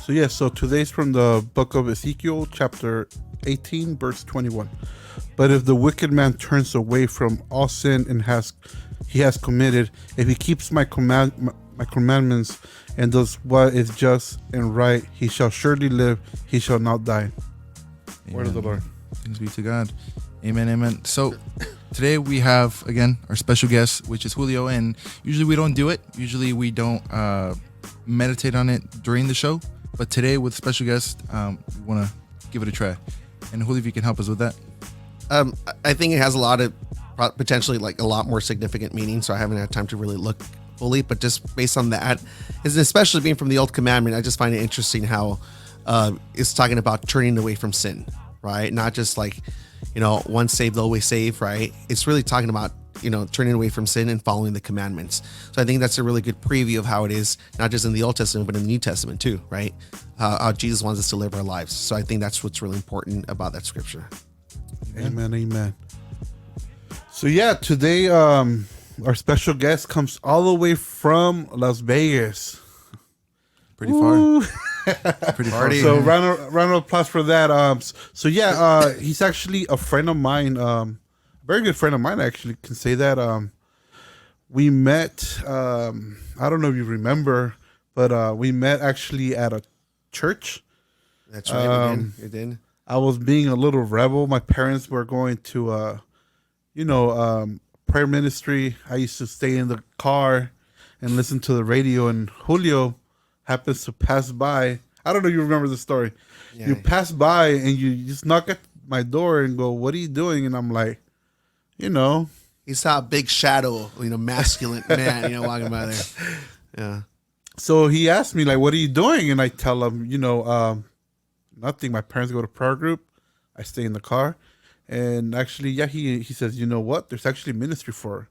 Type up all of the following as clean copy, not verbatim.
So today's from the book of Ezekiel, chapter 18, verse 21. But if the wicked man turns away from all sin and he has committed, if he keeps my commandments and does what is just and right, he shall surely live, he shall not die. Amen. Word of the Lord. Thanks be to God. Amen, amen. So today we have, again, our special guest, which is Julio, and usually we don't do it. Usually we don't meditate on it during the show. But today with special guest, we want to give it a try. And Julio, if you can help us with that. I think it has a lot of potentially like a lot more significant meaning. So I haven't had time to really look fully, but just based on that, is especially being from the Old Commandment, I just find it interesting how it's talking about turning away from sin, right? Not just like, once saved, always saved, right? It's really talking about, turning away from sin and following the commandments. So I think that's a really good preview of how it is, not just in the Old Testament, but in the New Testament too, right? How Jesus wants us to live our lives. So I think that's what's really important about that scripture. Amen, amen. So today our special guest comes all the way from Las Vegas. Pretty far. Pretty far. So round of applause for that. He's actually a friend of mine. Very good friend of mine, actually, can say that. We met, I don't know if you remember, but we met actually at a church. That's right, we did. I was being a little rebel. My parents were going to, prayer ministry. I used to stay in the car and listen to the radio, and Julio happens to pass by. I don't know if you remember the story. Yeah. You pass by and you just knock at my door and go, "What are you doing?" And I'm like, He saw a big shadow, masculine man, walking by there. Yeah. So he asked me, like, "What are you doing?" And I tell him, nothing. My parents go to prayer group. I stay in the car. And actually, he says, "You know what? There's actually ministry for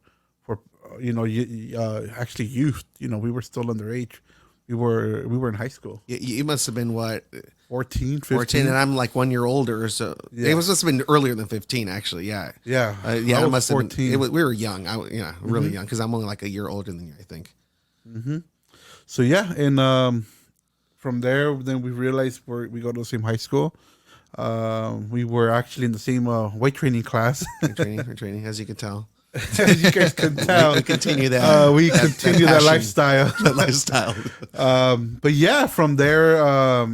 actually youth. We were still underage. We were in high school. You must have been what? 14, 15. 14, and I'm like 1 year older, so it must have been earlier than 15, actually. Yeah. It must 14. Have been. We were young. Really young, because I'm only like a year older than you, I think. Mm-hmm. So and from there, then we realized we go to the same high school. We were actually in the same weight training class. Weight training, as you can tell. As you guys can tell, we continue that. We continue that lifestyle. But from there,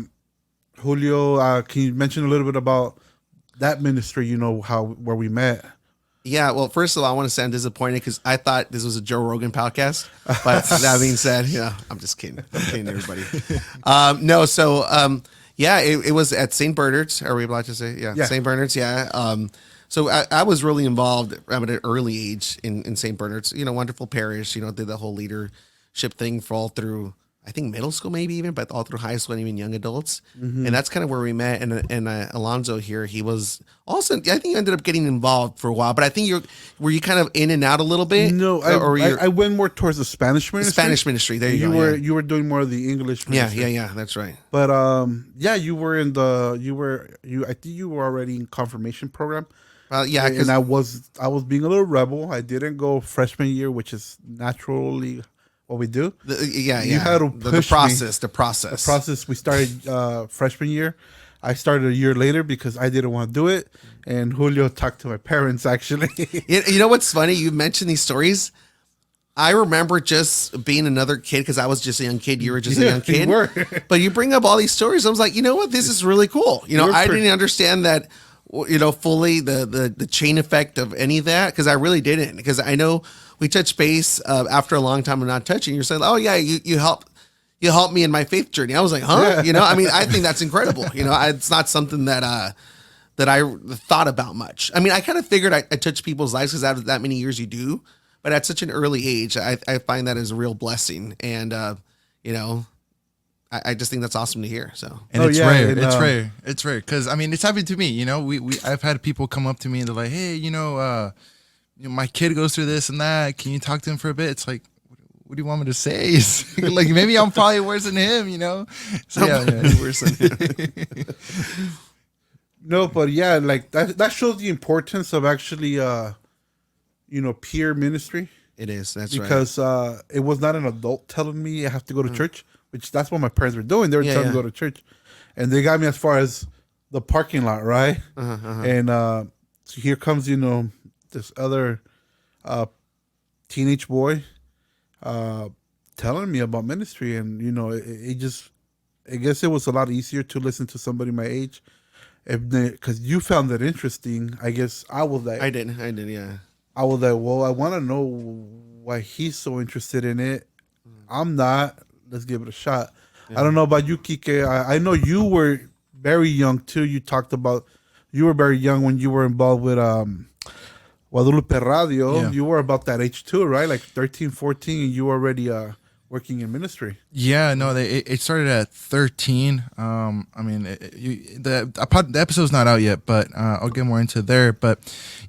Julio, can you mention a little bit about that ministry? Where we met. Yeah, well, first of all, I want to say I'm disappointed because I thought this was a Joe Rogan podcast. But that being said, I'm just kidding. I'm kidding, everybody. It was at St. Bernard's. Are we allowed to say? Yeah. St. Bernard's, yeah. So I was really involved at an early age in St. Bernard's. Wonderful parish. Did the whole leadership thing for all through, I think, middle school maybe even, but all through high school and even young adults. Mm-hmm. And that's kind of where we met. And Alonzo here, he was also, I think you ended up getting involved for a while, but I think were you kind of in and out a little bit? No, I went more towar's the Spanish ministry. The Spanish ministry, there you go. You were doing more of the English ministry. Yeah, that's right. But you were I think you were already in confirmation program. And I was being a little rebel. I didn't go freshman year, which is naturally what we do. You had to push the process. We started freshman year. I started a year later because I didn't want to do it. And Julio talked to my parents, actually. You know what's funny? You mentioned these stories. I remember just being another kid because I was just a young kid. You were just a young kid. You were. But you bring up all these stories. I was like, this is really cool. I didn't understand that, fully the chain effect of any of that, because I really didn't. Because I know we touched base after a long time of not touching. You're saying, "Oh yeah, you helped me in my faith journey." I was like, "Huh?" I think that's incredible. It's not something that I thought about much. I kind of figured I touched people's lives because after that many years you do, but at such an early age, I find that as a real blessing. And I just think that's awesome to hear. So, and it's rare. It's rare. It's rare because it's happened to me. I've had people come up to me and they're like, "Hey, my kid goes through this and that. Can you talk to him for a bit?" It's like, what do you want me to say? Like, maybe I'm probably worse than him. So worse than him. No, but like that shows the importance of actually, peer ministry. It is. That's because it was not an adult telling me I have to go to church. which that's what my parents were doing. They were Yeah, telling me yeah. to go to church, and they got me as far as the parking lot, right? And so here comes, this other teenage boy telling me about ministry, and it just, I guess it was a lot easier to listen to somebody my age, because you found it interesting. I guess I was like, I did, yeah. I was like, well, I want to know why he's so interested in it. I'm not. Let's give it a shot. I don't know about you, Kike. I know you were very young too. You talked about you were very young when you were involved with Guadalupe Radio. Yeah. You were about that age too, right? Like 13, 14, and you were already working in ministry. Yeah, no, it started at 13. I mean, the episode's not out yet, but I'll get more into there. But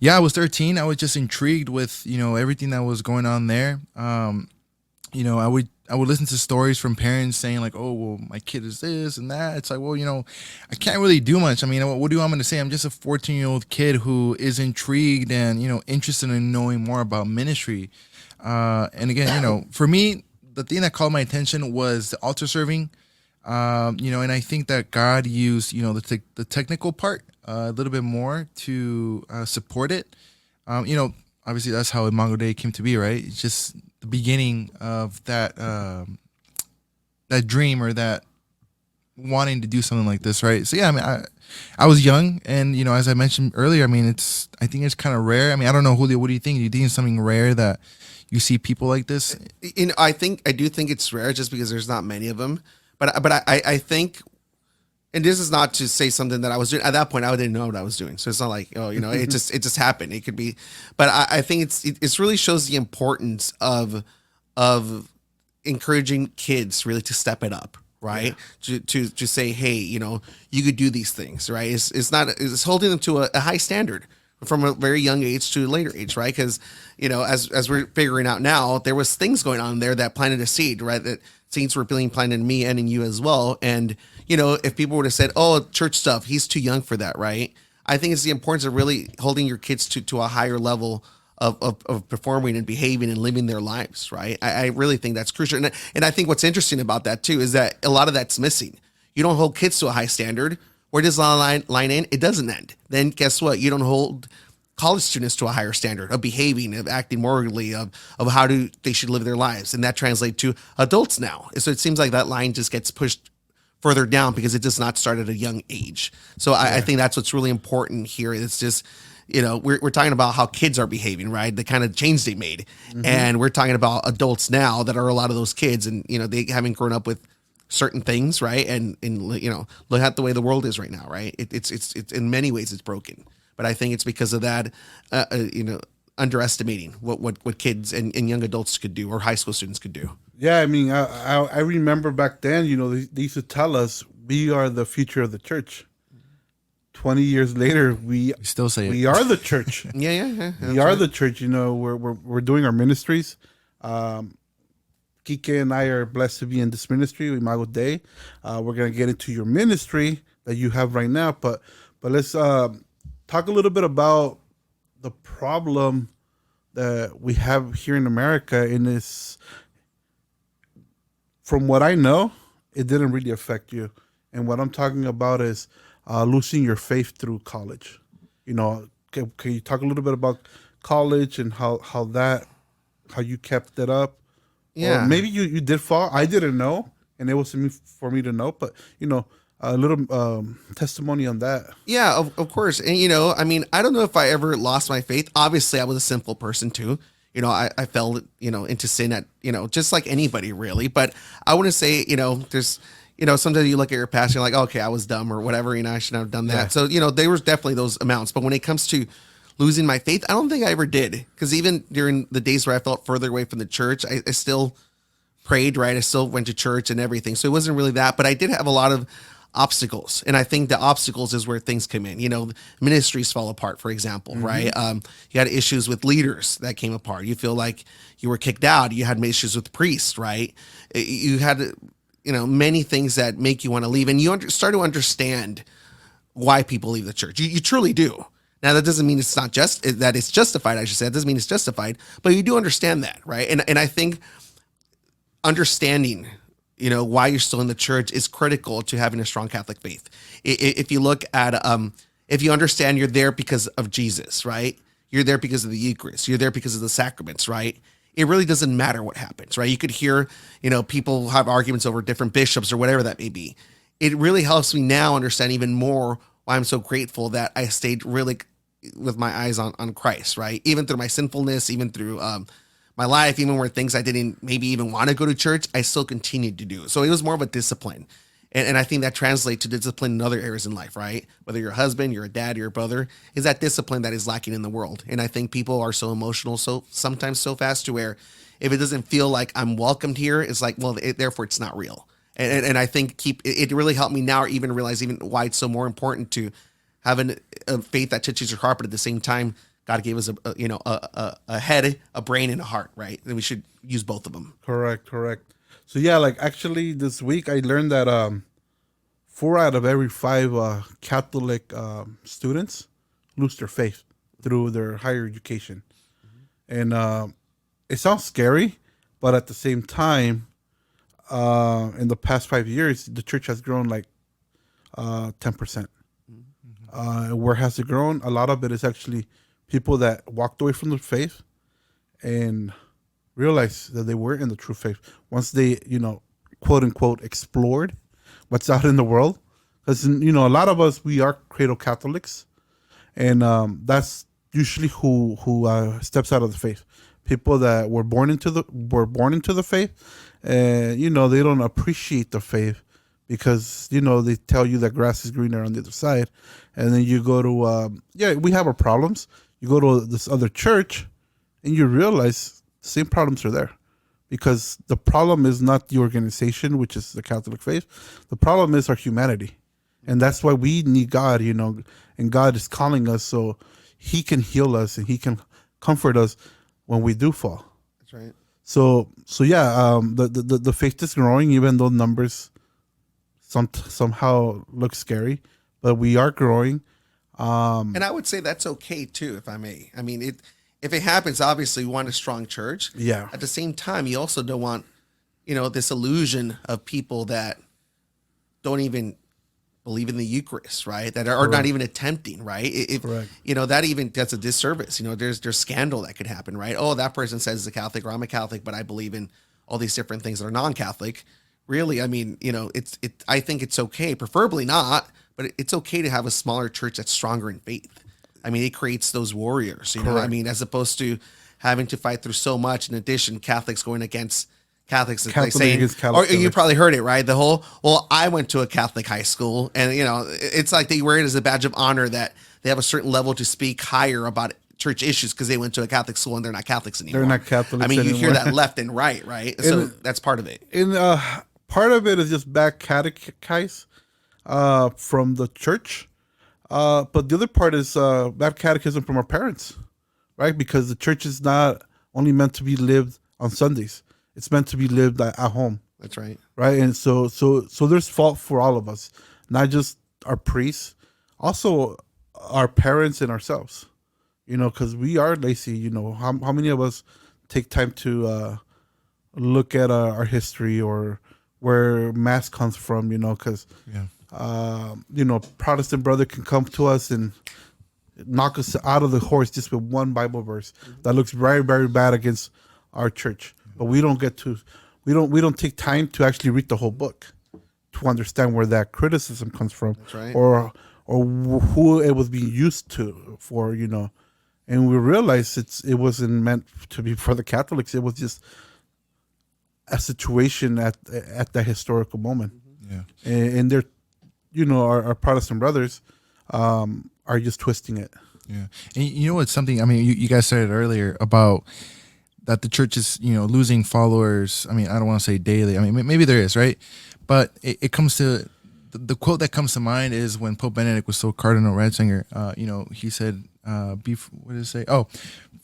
yeah, I was 13. I was just intrigued with everything that was going on there. I would listen to stories from parents saying like, oh, well, my kid is this and that. It's like, well, I can't really do much. I mean, what do you want me to say? I'm just a 14-year-old kid who is intrigued and interested in knowing more about ministry. And again, for me, the thing that called my attention was the altar serving, and I think that God used, the technical part a little bit more to support it. Obviously that's how Imago Dei came to be, right? It's just the beginning of that that dream or that wanting to do something like this, right? So yeah, I mean, I was young, and as I mentioned earlier, I mean, I think it's kind of rare. I mean, I don't know, Julio, what do you think? Do you think it's something rare that you see people like this? I do think it's rare just because there's not many of them. But I think, and this is not to say something that I was doing at that point. I didn't know what I was doing, so it's not like it just happened. It could be, but I think it's really shows the importance of encouraging kids really to step it up, right? Yeah. To say, hey, you could do these things, right? It's holding them to a high standard from a very young age to a later age, right? Because as we're figuring out now, there was things going on there that planted a seed, right? That seeds were being planted in me and in you as well. And if people would have said, "Oh, church stuff, he's too young for that," right? I think it's the importance of really holding your kids to a higher level of performing and behaving and living their lives, right? I really think that's crucial. And I think what's interesting about that too is that a lot of that's missing. You don't hold kids to a high standard. Where does the line end? It doesn't end. Then guess what? You don't hold college students to a higher standard of behaving, of acting morally, of how they should live their lives. And that translates to adults now. So it seems like that line just gets pushed further down because it does not start at a young age. So I think that's what's really important here. It's just, we're talking about how kids are behaving, right? The kind of change they made. Mm-hmm. And we're talking about adults now that are a lot of those kids, and, they haven't grown up with certain things, right? And look at the way the world is right now, right? It's in many ways it's broken, but I think it's because of that, underestimating what kids and young adults could do, or high school students could do. Yeah, I mean, I remember back then, they used to tell us we are the future of the church. 20 years later, we still say we are the church. Yeah. We are the church. We're doing our ministries. Kike and I are blessed to be in this ministry, Imago Dei. We're gonna get into your ministry that you have right now, but let's talk a little bit about the problem that we have here in America. In this, from what I know, it didn't really affect you, and what I'm talking about is losing your faith through college. Can you talk a little bit about college and how you kept it up? Yeah, or maybe you did fall. I didn't know, and it was for me to know. But a little testimony on that. Yeah, of course. And I mean, I don't know if I ever lost my faith. Obviously, I was a sinful person too. I fell into sin at just like anybody really. But I want to say there's sometimes you look at your past, you're like, okay, I was dumb or whatever. I shouldn't have done that. Yeah. So there was definitely those amounts. But when it comes to losing my faith, I don't think I ever did. Because even during the days where I felt further away from the church, I still prayed, right? I still went to church and everything. So it wasn't really that. But I did have a lot of obstacles. And I think the obstacles is where things come in. Ministries fall apart, for example, mm-hmm. right? You had issues with leaders that came apart. You feel like you were kicked out. You had issues with priests, right? You had many things that make you want to leave. And you start to understand why people leave the church. You truly do. Now, that doesn't mean it's not that it's justified, I should say. It doesn't mean it's justified, but you do understand that, right? And I think understanding why you're still in the church is critical to having a strong Catholic faith. If you look at, if you understand you're there because of Jesus, right? You're there because of the Eucharist. You're there because of the sacraments, right? It really doesn't matter what happens, right? You could hear, people have arguments over different bishops or whatever that may be. It really helps me now understand even more why I'm so grateful that I stayed really with my eyes on Christ, right? Even through my sinfulness, even through my life, even where things I didn't maybe even want to go to church, I still continued to do. So it was more of a discipline. And I think that translates to discipline in other areas in life, right? Whether you're a husband, you're a dad, you're a brother, is that discipline that is lacking in the world. And I think people are so emotional, so sometimes so fast to where if it doesn't feel like I'm welcomed here, it's like, well, therefore it's not real. And I think it really helped me now, or even realize even why it's so more important to have a faith that touches your heart, but at the same time, God gave us a head, a brain, and a heart, right? And we should use both of them. Correct. So yeah, like actually this week I learned that 4 out of every 5 Catholic students lose their faith through their higher education, and it sounds scary, but at the same time, in the past 5 years, the church has grown like 10%. Where has it grown? A lot of it is actually people that walked away from the faith and realized that they were in the true faith once they, quote unquote, explored what's out in the world. Because, a lot of us, we are cradle Catholics, and that's usually who steps out of the faith. People that were born into the faith, and they don't appreciate the faith because they tell you that grass is greener on the other side, and then you go to we have our problems. You go to this other church, and you realize the same problems are there, because the problem is not the organization, which is the Catholic faith. The problem is our humanity, and that's why we need God. And God is calling us so He can heal us and He can comfort us when we do fall. That's right. So yeah, the faith is growing, even though numbers somehow look scary, but we are growing. And I would say that's okay too, if I may. I mean, if it happens, obviously we want a strong church. Yeah. At the same time, you also don't want, this illusion of people that don't even believe in the Eucharist, right? That are not even attempting, right? Correct. That's a disservice. There's scandal that could happen, right? Oh, that person says he's a Catholic, or I'm a Catholic, but I believe in all these different things that are non-Catholic. Really, I mean, I think it's okay, preferably not, but it's okay to have a smaller church that's stronger in faith. I mean, it creates those warriors, I mean, as opposed to having to fight through so much. In addition, Catholics going against Catholics, like saying, or you probably heard it, right? The whole, well, I went to a Catholic high school, and it's like they wear it as a badge of honor that they have a certain level to speak higher about church issues because they went to a Catholic school and they're not Catholics anymore. They're not Catholics. I mean, you anymore. hear that left and right, right? So that's part of it. And part of it is just bad catechize from the church, but the other part is bad catechism from our parents, right? Because the church is not only meant to be lived on Sundays. It's meant to be lived at home. That's right. Right. And so there's fault for all of us, not just our priests, also our parents and ourselves, because we are lazy. How many of us take time to look at our history or where Mass comes from, because, Protestant brother can come to us and knock us out of the horse just with one Bible verse that looks very, very bad against our church. But we don't we don't take time to actually read the whole book to understand where that criticism comes from. That's right. Or who it was being used to for, and we realize it wasn't meant to be for the Catholics. It was just a situation at that historical moment. Yeah. And they're, our Protestant brothers are just twisting it. Yeah. And what's something, I mean, you guys said it earlier about that the church is, losing followers. I mean, I don't want to say daily. I mean, maybe there is, right? But it comes to, the quote that comes to mind is when Pope Benedict was still Cardinal Ratzinger, he said, what did it say? Oh,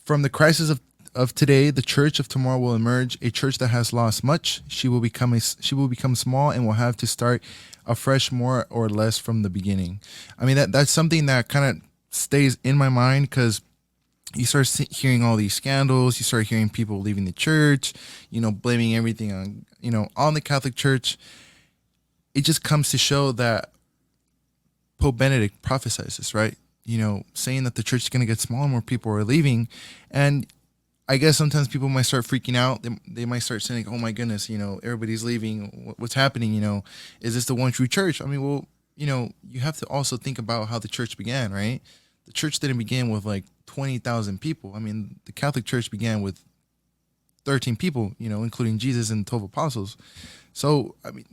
from the crisis of today, the church of tomorrow will emerge, a church that has lost much. She will become small and will have to start afresh, more or less from the beginning. I mean, that's something that kind of stays in my mind because you start hearing all these scandals. You start hearing people leaving the church, blaming everything on the Catholic Church. It just comes to show that Pope Benedict prophesies this, right? Saying that the church is going to get smaller, more people are leaving. And I guess sometimes people might start freaking out. They might start saying, oh my goodness, everybody's leaving. What's happening? Is this the one true church? I mean, well, you have to also think about how the church began, right? The church didn't begin with like 20,000 people. I mean, the Catholic Church began with 13 people, including Jesus and 12 apostles. So, I mean,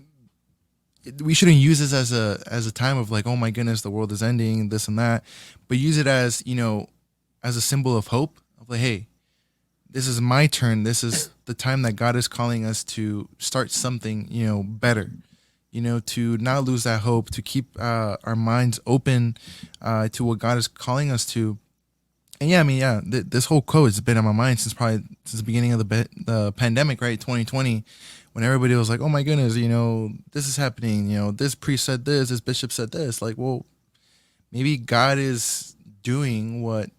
we shouldn't use this as a time of like, oh my goodness, the world is ending, this and that, but use it as as a symbol of hope, of like, hey, this is my turn. This is the time that God is calling us to start something better, to not lose that hope, to keep our minds open to what God is calling us to. And this whole quote has been on my mind since the beginning of the pandemic, right? 2020. When everybody was like, oh my goodness, this is happening, this priest said this bishop said this. Like, well, maybe God is doing what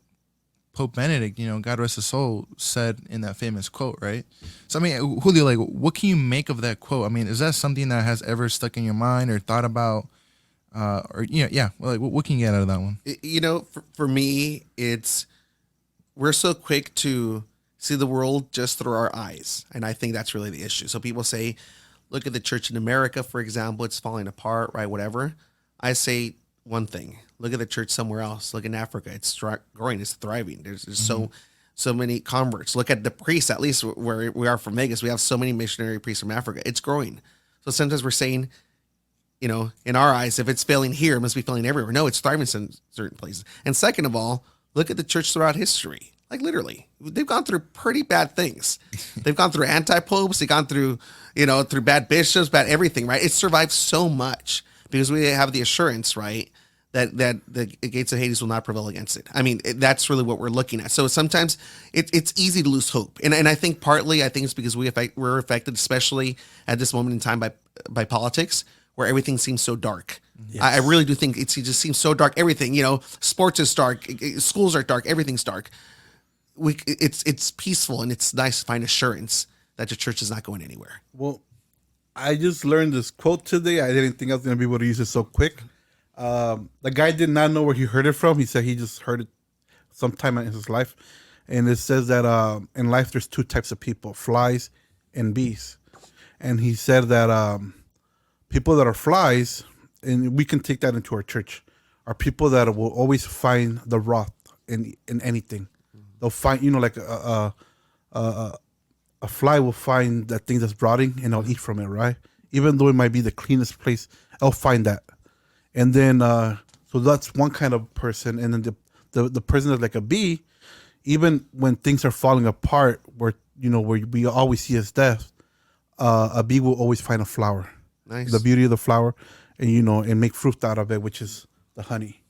Pope Benedict, God rest his soul, said in that famous quote, right? So, I mean, Julio, like, what can you make of that quote? I mean, is that something that has ever stuck in your mind or thought about? Like, what can you get out of that one? For me, we're so quick to see the world just through our eyes. And I think that's really the issue. So people say, look at the church in America, for example, it's falling apart, right? Whatever. I say one thing, look at the church somewhere else. Look in Africa, it's growing, it's thriving. There's so many converts. Look at the priests, at least where we are from Vegas, we have so many missionary priests from Africa. It's growing. So sometimes we're saying, in our eyes, if it's failing here, it must be failing everywhere. No, it's thriving in certain places. And second of all, look at the church throughout history. Like literally, they've gone through pretty bad things. They've gone through anti-popes. They've gone through, through bad bishops, bad everything, right? It survived so much because we have the assurance, right, that the gates of Hades will not prevail against it. I mean, that's really what we're looking at. So sometimes it's easy to lose hope. And I think partly, it's because we're affected, especially at this moment in time by politics, where everything seems so dark. Yes. I really do think it just seems so dark. Everything, sports is dark, schools are dark, everything's dark. It's peaceful and it's nice to find assurance that the church is not going anywhere. Well, I just learned this quote today. I didn't think I was going to be able to use it so quick. The guy did not know where he heard it from. He said he just heard it sometime in his life. And it says that in life there's two types of people, flies and bees. And he said that people that are flies, and we can take that into our church, are people that will always find the rot in anything. They'll find, like a fly will find that thing that's rotting and they'll eat from it, right? Even though it might be the cleanest place, they'll find that. And then, so that's one kind of person. And then the person that's like a bee, even when things are falling apart, where we always see as death, a bee will always find a flower. Nice. The beauty of the flower, and and make fruit out of it, which is the honey.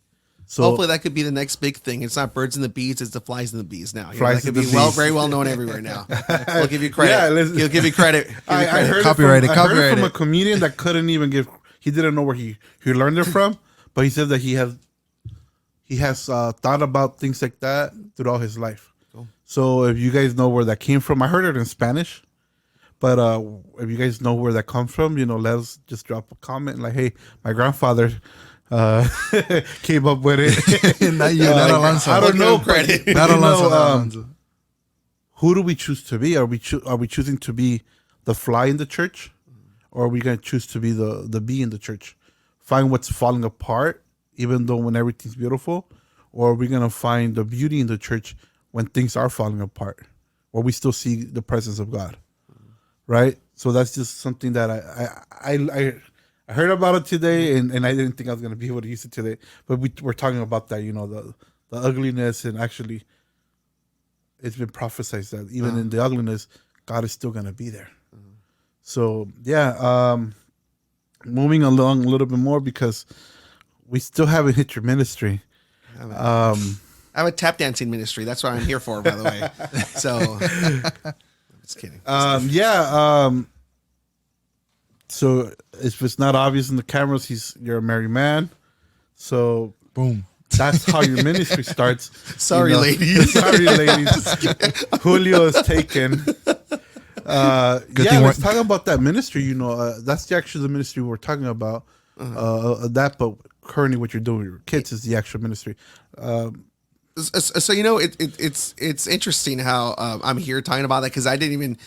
So hopefully that could be the next big thing. It's not birds and the bees; it's the flies and the bees. Now flies that could be very well known everywhere now. We'll give you credit. Yeah, he'll give you credit. I heard Copyrighted. I heard it from a comedian that couldn't even give. He didn't know where he learned it from, but he said that he has thought about things like that throughout his life. Cool. So if you guys know where that came from, I heard it in Spanish. But if you guys know where that comes from, let us just drop a comment like, hey, my grandfather came up with it. Not you, not Alonso. I don't know. Credit. Not Alonso. Who do we choose to be? Are we choosing to be the fly in the church? Or are we going to choose to be the bee in the church? Find what's falling apart, even though when everything's beautiful? Or are we going to find the beauty in the church when things are falling apart? Or we still see the presence of God? Right? So that's just something that I heard about it today, and I didn't think I was going to be able to use it today. But we're talking about that, the ugliness, and actually it's been prophesied that even in the ugliness, God is still going to be there. So, moving along a little bit more because we still haven't hit your ministry. I have a tap dancing ministry. That's what I'm here for, by the way. So, just kidding. So if it's not obvious in the cameras, you're a married man. So boom. that's how your ministry starts. Sorry, ladies. Sorry, ladies. Julio is taken. Let's talk about that ministry. That's actually the ministry we're talking about. But currently, what you're doing with your kids is the actual ministry. So it's interesting how I'm here talking about that, because I didn't even.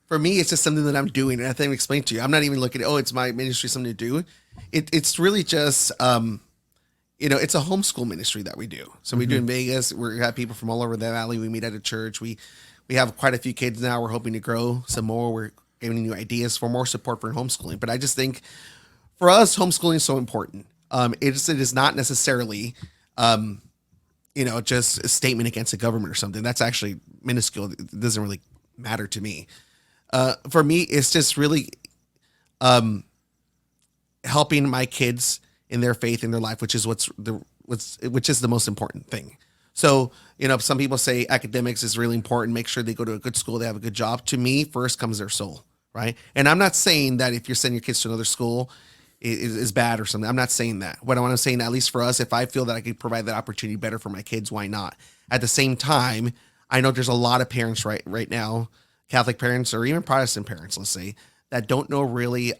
For me, it's just something that I'm doing, and I think I explained to you. I'm not even looking at it's my ministry, something to do. It's really just it's a homeschool ministry that we do. So we do in Vegas. We have people from all over the valley. We meet at a church. We have quite a few kids now. We're hoping to grow some more. We're giving new ideas for more support for homeschooling. But I just think for us, homeschooling is so important. It is not necessarily, just a statement against the government or something. That's actually minuscule. It doesn't really matter to me. For me, it's just really helping my kids in their faith, in their life, which is which is the most important thing. So, some people say academics is really important. Make sure they go to a good school, they have a good job. To me, first comes their soul, right? And I'm not saying that if you're sending your kids to another school is bad or something. I'm not saying that. What I'm saying, at least for us, if I feel that I could provide that opportunity better for my kids, why not? At the same time, I know there's a lot of parents right now, Catholic parents or even Protestant parents, let's say, that don't know really,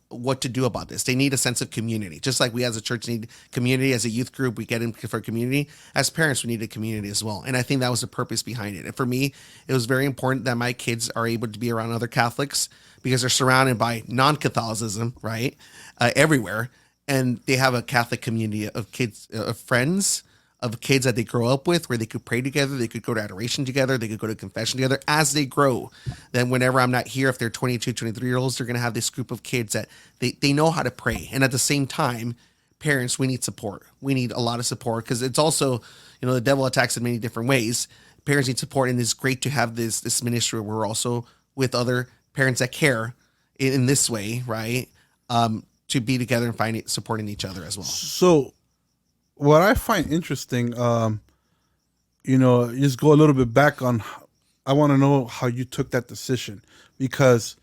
what to do about this. They need a sense of community. Just like we as a church need community, as a youth group, we get in for community. As parents, we need a community as well. And I think that was the purpose behind it. And for me, it was very important that my kids are able to be around other Catholics, because they're surrounded by non-Catholicism, right? Everywhere. And they have a Catholic community of kids, of friends, of kids that they grow up with, where they could pray together, they could go to adoration together, they could go to confession together as they grow. Then whenever I'm not here, if they're 22, 23-year-olds, they're going to have this group of kids that they know how to pray. And at the same time, parents, we need support. We need a lot of support, because it's also, the devil attacks in many different ways. Parents need support, and it's great to have this ministry where we're also with other parents that care in this way, right? To be together and supporting each other as well. So what I find interesting, just go a little bit back on, I want to know how you took that decision, because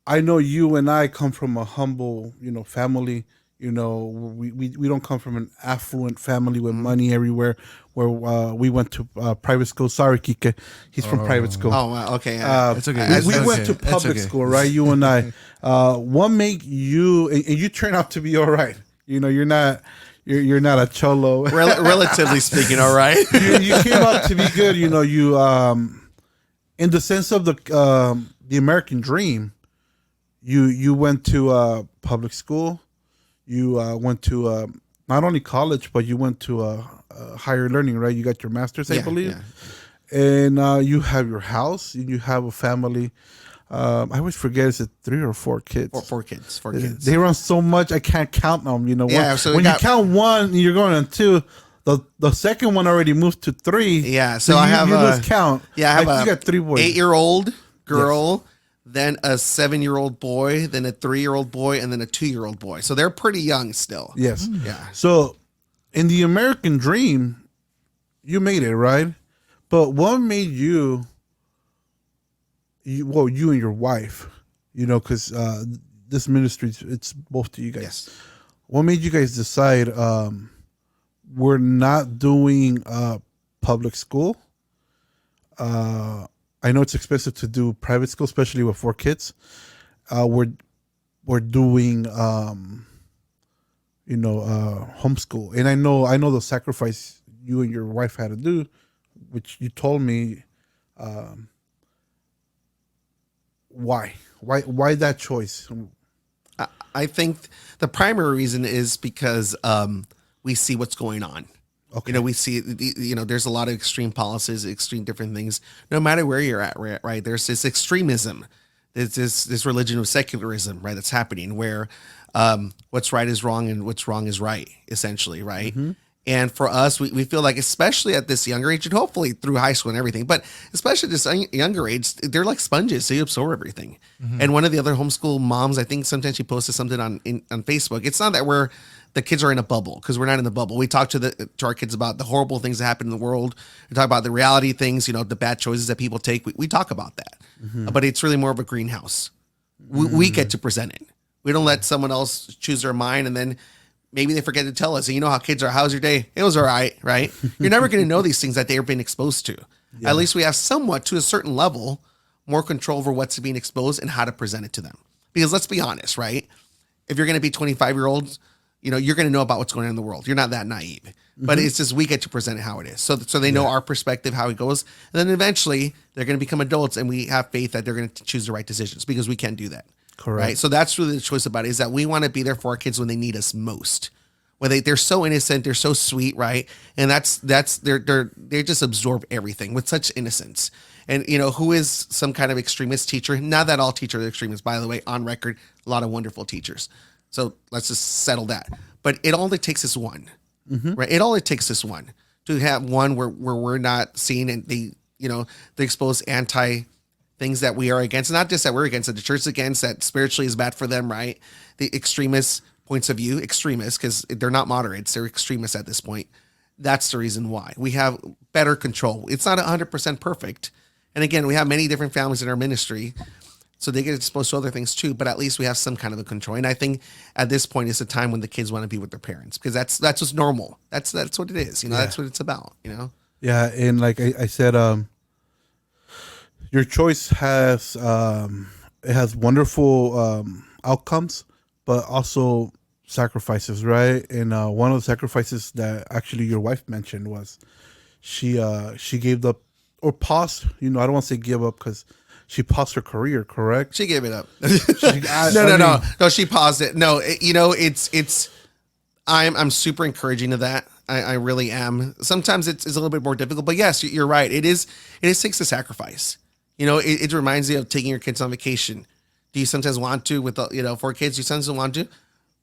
I know you and I come from a humble, family. We don't come from an affluent family with money everywhere, where we went to private school. Sorry, Kike, he's from private school. Oh, wow. Okay. It's okay. We went to public school, right? You and I. What make you, and you turn out to be all right. You're not a cholo. Relatively speaking, all right. you came out to be good. You in the sense of the American dream. You went to public school. You went to not only college, but you went to higher learning, right? You got your master's, I believe. Yeah. And you have your house, and you have a family. I always forget, is it 3 or 4 kids? Four kids. They run so much, I can't count them. Yeah, when you count one, you're going on 2. The second one already moved to 3. Yeah, so I have you lose count. Yeah, I have you got 3 boys. 8-year-old girl. Yes. Then a 7-year-old boy, then a 3-year-old boy, and then a 2-year-old boy. So they're pretty young still. Yes. Yeah. So in the American dream, you made it, right? But what made you and your wife, because this ministry, it's both of you guys. Yes. What made you guys decide we're not doing public school? I know it's expensive to do private school, especially with 4 kids. We're doing homeschool, and I know the sacrifice you and your wife had to do, which you told me. Why that choice? I think the primary reason is because we see what's going on. Okay. We see, there's a lot of extreme policies, extreme different things. No matter where you're at, right? There's this extremism. There's this religion of secularism, right? That's happening where what's right is wrong and what's wrong is right, essentially, right? Mm-hmm. And for us, we feel like, especially at this younger age, and hopefully through high school and everything, but especially at this younger age, they're like sponges. They absorb everything. Mm-hmm. And one of the other homeschool moms, I think sometimes she posted something on Facebook. It's not that the kids are in a bubble, because we're not in the bubble. We talk to our kids about the horrible things that happen in the world. We talk about the reality things, the bad choices that people take. We talk about that. Mm-hmm. But it's really more of a greenhouse. We get to present it. We don't let someone else choose their mind, and then maybe they forget to tell us. And you know how kids are. How's your day? It was all right, right? You're never going to know these things that they've been exposed to. At least we have somewhat, to a certain level, more control over what's being exposed and how to present it to them. Because let's be honest, right? If you're going to be 25-year-olds, you're going to know about what's going on in the world. You're not that naive. But it's just we get to present it how it is. So they know our perspective, how it goes. And then eventually they're going to become adults, and we have faith that they're going to choose the right decisions because we can do that. Correct. Right? So that's really the choice about it, is that we want to be there for our kids when they need us most. When they're so innocent, they're so sweet, right? And they just absorb everything with such innocence. And who is some kind of extremist teacher? Not that all teachers are extremists, by the way. On record, a lot of wonderful teachers. So let's just settle that. But it only takes this one, right? It only takes this one to have one where we're not seeing, and they expose anti things that we are against. Not just that we're against, that the church is against, that spiritually is bad for them, right? The extremist points of view, extremists, because they're not moderates, they're extremists at this point. That's the reason why we have better control. It's not 100% perfect. And again, we have many different families in our ministry, so they get exposed to other things too, but at least we have some kind of a control. And I think at this point it's a time when the kids want to be with their parents, because that's what's normal. That's what it is. That's what it's about, Yeah. And like I said, your choice has, it has wonderful, outcomes, but also sacrifices, right? And, one of the sacrifices that actually your wife mentioned was she gave up or paused, I don't want to say give up, because she paused her career, correct? She gave it up. No. No, she paused it. No, it's I'm super encouraging of that. I really am. Sometimes it's a little bit more difficult, but yes, you're right. It takes a sacrifice. It reminds you of taking your kids on vacation. Do you sometimes want to for kids, you sometimes want to,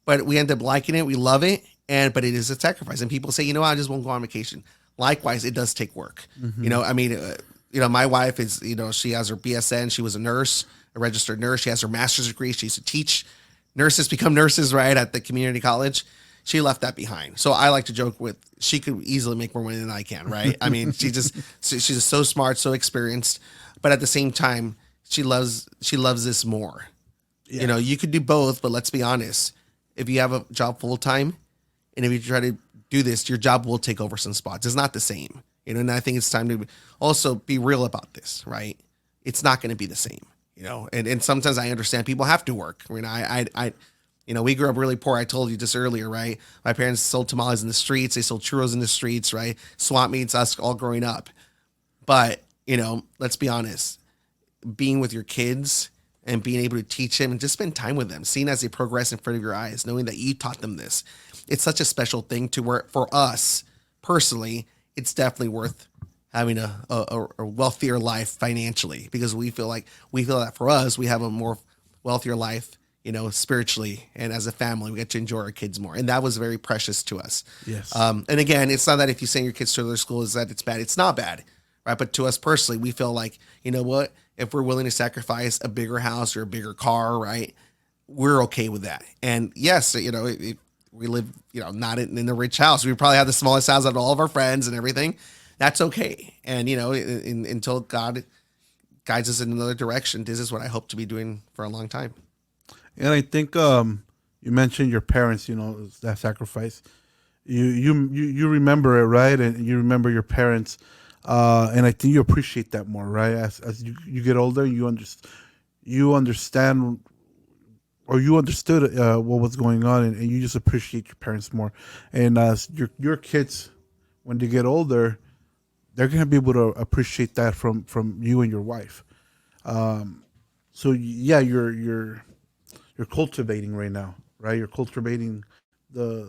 but we end up liking it. We love it. But it is a sacrifice. And people say, I just won't go on vacation. Likewise, it does take work. My wife is, she has her BSN. She was a nurse, a registered nurse. She has her master's degree. She used to teach nurses, become nurses, right, at the community college. She left that behind. So I like to joke with, she could easily make more money than I can, right? I mean, she's just so smart, so experienced, but at the same time, she loves this more. Yeah. You could do both, but let's be honest. If you have a job full time, and if you try to do this, your job will take over some spots. It's not the same. And I think it's time to also be real about this, right? It's not going to be the same, and sometimes I understand people have to work. We grew up really poor. I told you just earlier, right? My parents sold tamales in the streets. They sold churros in the streets, right? Swap meets, us all growing up. But, let's be honest, being with your kids and being able to teach them and just spend time with them, seeing as they progress in front of your eyes, knowing that you taught them this, it's such a special thing to where, for us personally, it's definitely worth having a wealthier life financially, because we feel that for us, we have a more wealthier life, spiritually, and as a family, we get to enjoy our kids more. And that was very precious to us. Yes. And again, it's not that if you send your kids to their school is that it's bad. It's not bad, right? But to us personally, we feel like, what, if we're willing to sacrifice a bigger house or a bigger car, right, we're okay with that. And yes, we live, not in the rich house. We probably have the smallest house out of all of our friends and everything. That's okay. And, until God guides us in another direction, this is what I hope to be doing for a long time. And I think you mentioned your parents, that sacrifice. You remember it, right? And you remember your parents. And I think you appreciate that more, right? As you get older, you understand, or you understood what was going on, and you just appreciate your parents more. And your kids, when they get older, they're gonna be able to appreciate that from you and your wife. So yeah, you're cultivating right now, right? You're cultivating the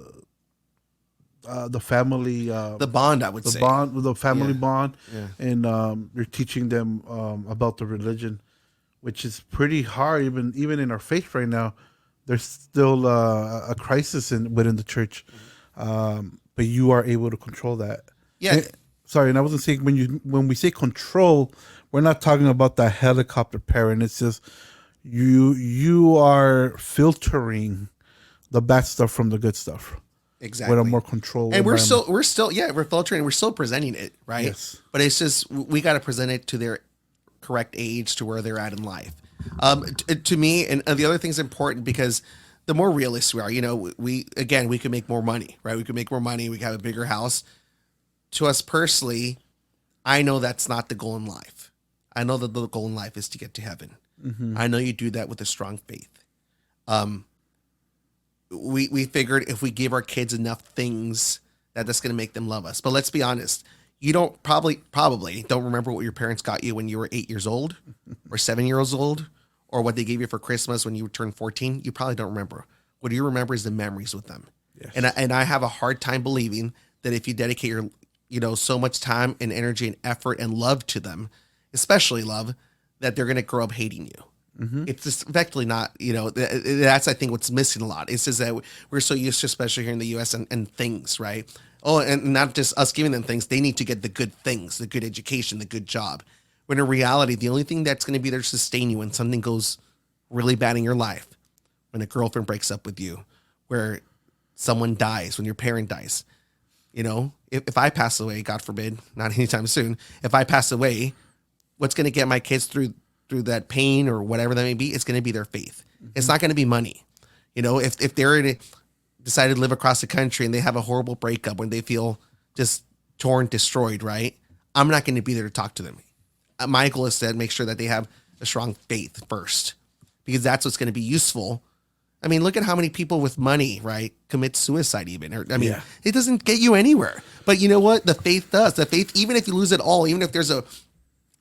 family, the bond, I would say, the family bond, yeah. And you're teaching them about the religion, which is pretty hard. Even in our faith right now, there's still a crisis within the church, but you are able to control that. Yeah. Sorry, and I wasn't saying when we say control, we're not talking about that helicopter parent. It's just you are filtering the bad stuff from the good stuff. Exactly. With a more control. And we're filtering, we're still presenting it, right? Yes. But it's just, we got to present it to their correct age, to where they're at in life. To me, and the other thing's important, because the more realists we are, we again, we can make more money, right? We can make more money. We can have a bigger house. To us personally, I know that's not the goal in life. I know that the goal in life is to get to heaven. I know you do that with a strong faith. We figured if we give our kids enough things that's going to make them love us. But let's be honest. You don't probably don't remember what your parents got you when you were 8 years old or 7 years old, or what they gave you for Christmas when you turned 14. You probably don't remember. What you remember is the memories with them. Yes. And I have a hard time believing that if you dedicate your, so much time and energy and effort and love to them, especially love, that they're going to grow up hating you. It's just effectively not, that's, I think, what's missing a lot. It's just that we're so used to, especially here in the U.S. and things, right? Oh, and not just us giving them things. They need to get the good things, the good education, the good job. When in reality, the only thing that's going to be there to sustain you when something goes really bad in your life, when a girlfriend breaks up with you, where someone dies, when your parent dies, if I pass away, God forbid, not anytime soon, if I pass away, what's going to get my kids through that pain or whatever that may be, it's going to be their faith. It's not going to be money. If they're decided to live across the country and they have a horrible breakup when they feel just torn, destroyed, right? I'm not going to be there to talk to them. My goal is to make sure that they have a strong faith first, because that's what's going to be useful. I mean, look at how many people with money, right, commit suicide even. It doesn't get you anywhere. But you know what? The faith does. The faith, even if you lose it all, even if there's a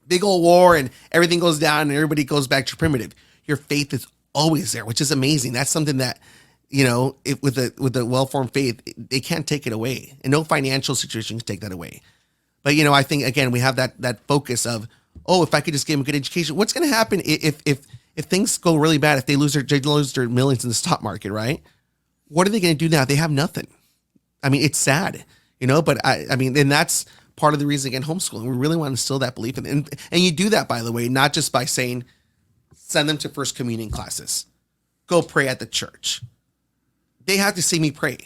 big old war and everything goes down and everybody goes back to primitive, your faith is always there, which is amazing. That's something that, with a well-formed faith, they can't take it away, and no financial situation can take that away. But I think again we have that focus of, if I could just give them a good education, what's going to happen if things go really bad, if they lose their millions in the stock market, right? What are they going to do now? They have nothing. I mean, it's sad, But and that's part of the reason, again, homeschooling. We really want to instill that belief in, and you do that, by the way, not just by saying send them to first communion classes, go pray at the church. They have to see me pray.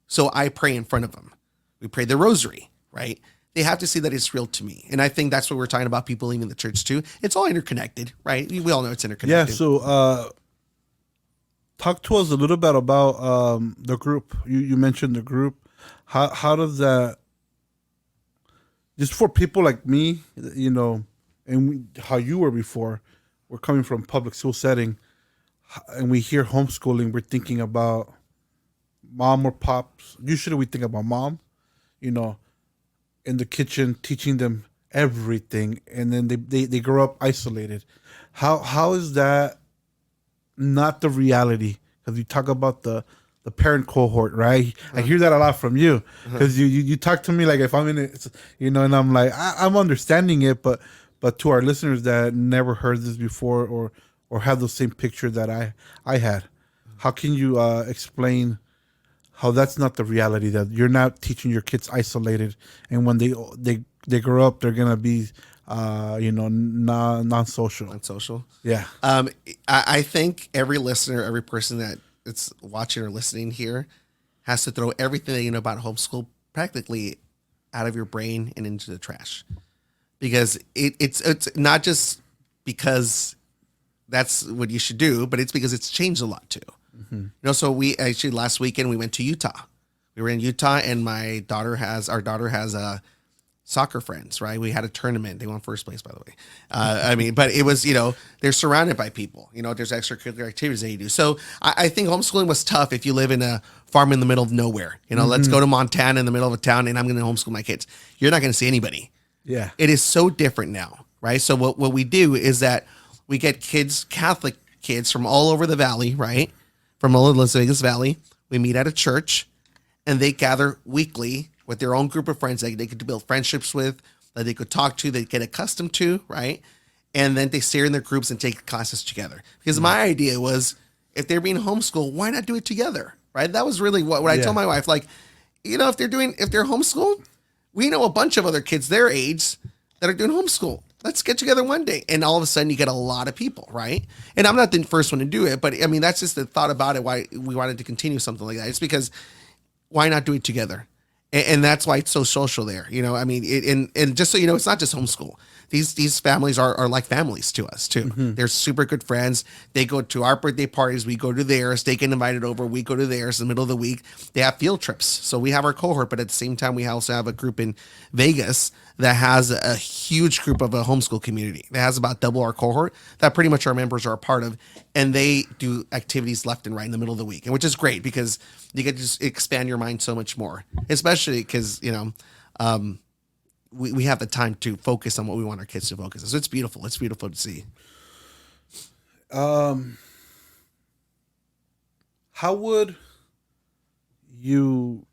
So I pray in front of them. We pray the rosary, right? They have to see that it's real to me. And I think that's what we're talking about, people leaving the church too. It's all interconnected, right? We all know it's interconnected. Yeah, so talk to us a little bit about the group. You mentioned the group. How does that, just for people like me, and how you were before, we're coming from public school setting, and we hear homeschooling, we're thinking about mom or pops. Usually we think about mom, in the kitchen teaching them everything, and then they grow up isolated. How is that not the reality? Because you talk about the parent cohort, right? I hear that a lot from you, because you talk to me like if I'm in it, and I'm like I'm understanding it, but to our listeners that never heard this before or have the same picture that I had, how can you explain how that's not the reality, that you're not teaching your kids isolated, and when they grow up, they're gonna be non-social. Non-social. Yeah. I think every listener, every person that's watching or listening here, has to throw everything they know about homeschool practically out of your brain and into the trash, because it's not just because that's what you should do, but it's because it's changed a lot too. So we actually, last weekend we went to Utah. We were in Utah, and our daughter has soccer friends, right? We had a tournament. They won first place, by the way. But it was, they're surrounded by people, there's extracurricular activities that you do. So I think homeschooling was tough if you live in a farm in the middle of nowhere. Let's go to Montana in the middle of a town and I'm going to homeschool my kids. You're not going to see anybody. Yeah. It is so different now, right? So what we do is that we get kids, Catholic kids from all over the valley, right? From all of Las Vegas Valley. We meet at a church, and they gather weekly with their own group of friends that they could build friendships with, that they could talk to, they get accustomed to, right? And then they stay in their groups and take classes together. Because my idea was, if they're being homeschooled, why not do it together, right? That was really what I told my wife. Like, if they're homeschooled, we know a bunch of other kids their age that are doing homeschool. Let's get together one day. And all of a sudden you get a lot of people, right? And I'm not the first one to do it, but that's just the thought about it, why we wanted to continue something like that. It's because why not do it together? And that's why it's so social there. You know, I mean, and just so you know, it's not just homeschool. These families are like families to us too. They're super good friends. They go to our birthday parties. We go to theirs. They get invited over. We go to theirs in the middle of the week. They have field trips. So we have our cohort, but at the same time, we also have a group in Vegas that has a huge group of a homeschool community that has about double our cohort that pretty much our members are a part of. And they do activities left and right in the middle of the week, and which is great because you get to just expand your mind so much more, especially because, you know, we have the time to focus on what we want our kids to focus on. So it's beautiful. It's beautiful to see. How would you,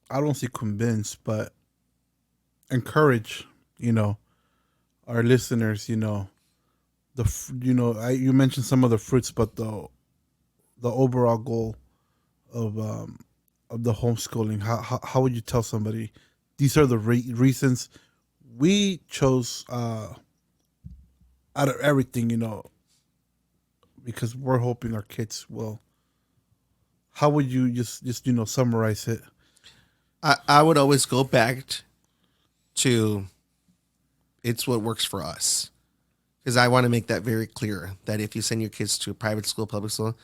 I don't say convince, but encourage, you know, our listeners, you know, you mentioned some of the fruits, but the overall goal of the homeschooling. How would you tell somebody these are the reasons we chose out of everything, you know, because we're hoping our kids will. How would you just you know summarize it? I would always go back to it's what works for us. Because I want to make that very clear that if you send your kids to a private school, public school,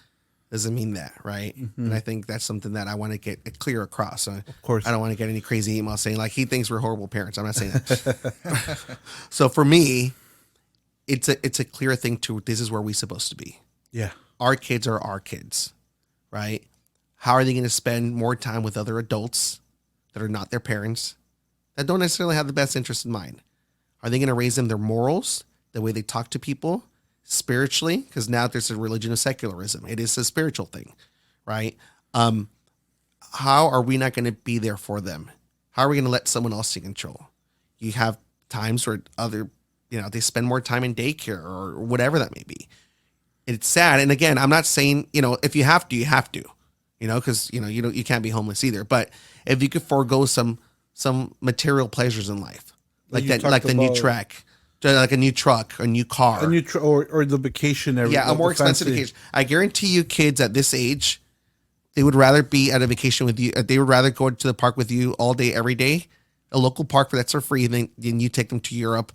doesn't mean that, right? And I think that's something that I want to get clear across. So Of course. I don't want to get any crazy emails saying like he thinks we're horrible parents. I'm not saying that. So for me, it's a clear thing to this is where we're supposed to be. Yeah. Our kids are our kids, right? How are they going to spend more time with other adults that are not their parents, that don't necessarily have the best interest in mind? Are they going to raise them their morals, the way they talk to people, spiritually? Because now there's a religion of secularism. It is a spiritual thing, right? How are we not going to be there for them? How are we going to let someone else take control? You have times where they spend more time in daycare or whatever that may be. It's sad. And again, I'm not saying, if you have to, you have to, because, you can't be homeless either. But if you could forego some material pleasures in life, like the new track, like a new truck, a new car, or the vacation. A more expensive vacation. I guarantee you, kids at this age, they would rather be at a vacation with you. They would rather go to the park with you all day, every day, a local park that's for free, than you take them to Europe,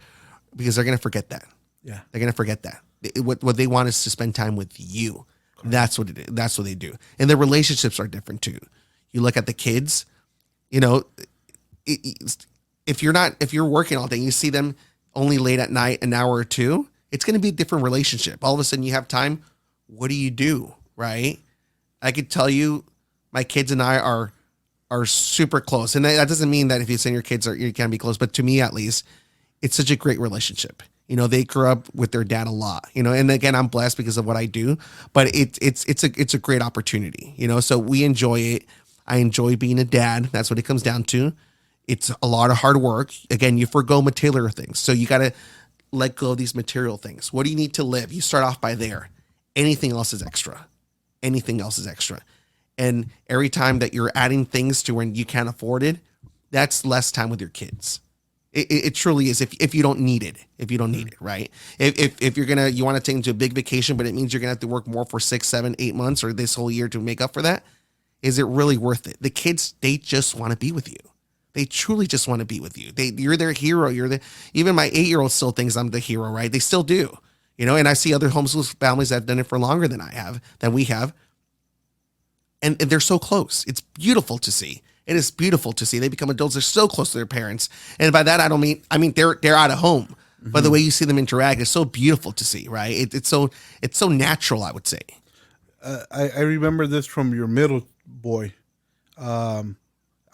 because they're gonna forget that. Yeah, they're gonna forget that. What they want is to spend time with you. Correct. That's what it is. That's what they do, and their relationships are different too. You look at the kids, if you're working all day, and you see them only late at night, an hour or two, it's going to be a different relationship. All of a sudden you have time. What do you do? Right. I could tell you my kids and I are super close. And that doesn't mean that if you send your kids, you can't be close, but to me, at least, it's such a great relationship. They grew up with their dad a lot, and again, I'm blessed because of what I do, but it's a great opportunity, so we enjoy it. I enjoy being a dad. That's what it comes down to. It's a lot of hard work. Again, you forgo material things. So you got to let go of these material things. What do you need to live? You start off by there. Anything else is extra. Anything else is extra. And every time that you're adding things to when you can't afford it, that's less time with your kids. It truly is if you don't need it. If you don't need it, right? If you want to take them to a big vacation, but it means you're going to have to work more for 6, 7, 8 months or this whole year to make up for that, is it really worth it? The kids, they just want to be with you. They truly just want to be with you. You're their hero. Even my 8-year-old still thinks I'm the hero, right? They still do, and I see other homeschool families that have done it for longer than we have. And they're so close. It's beautiful to see. It is beautiful to see. They become adults. They're so close to their parents. And by that, I mean, they're out of home, but the way you see them interact is so beautiful to see, right? It's so natural, I would say. I remember this from your middle boy.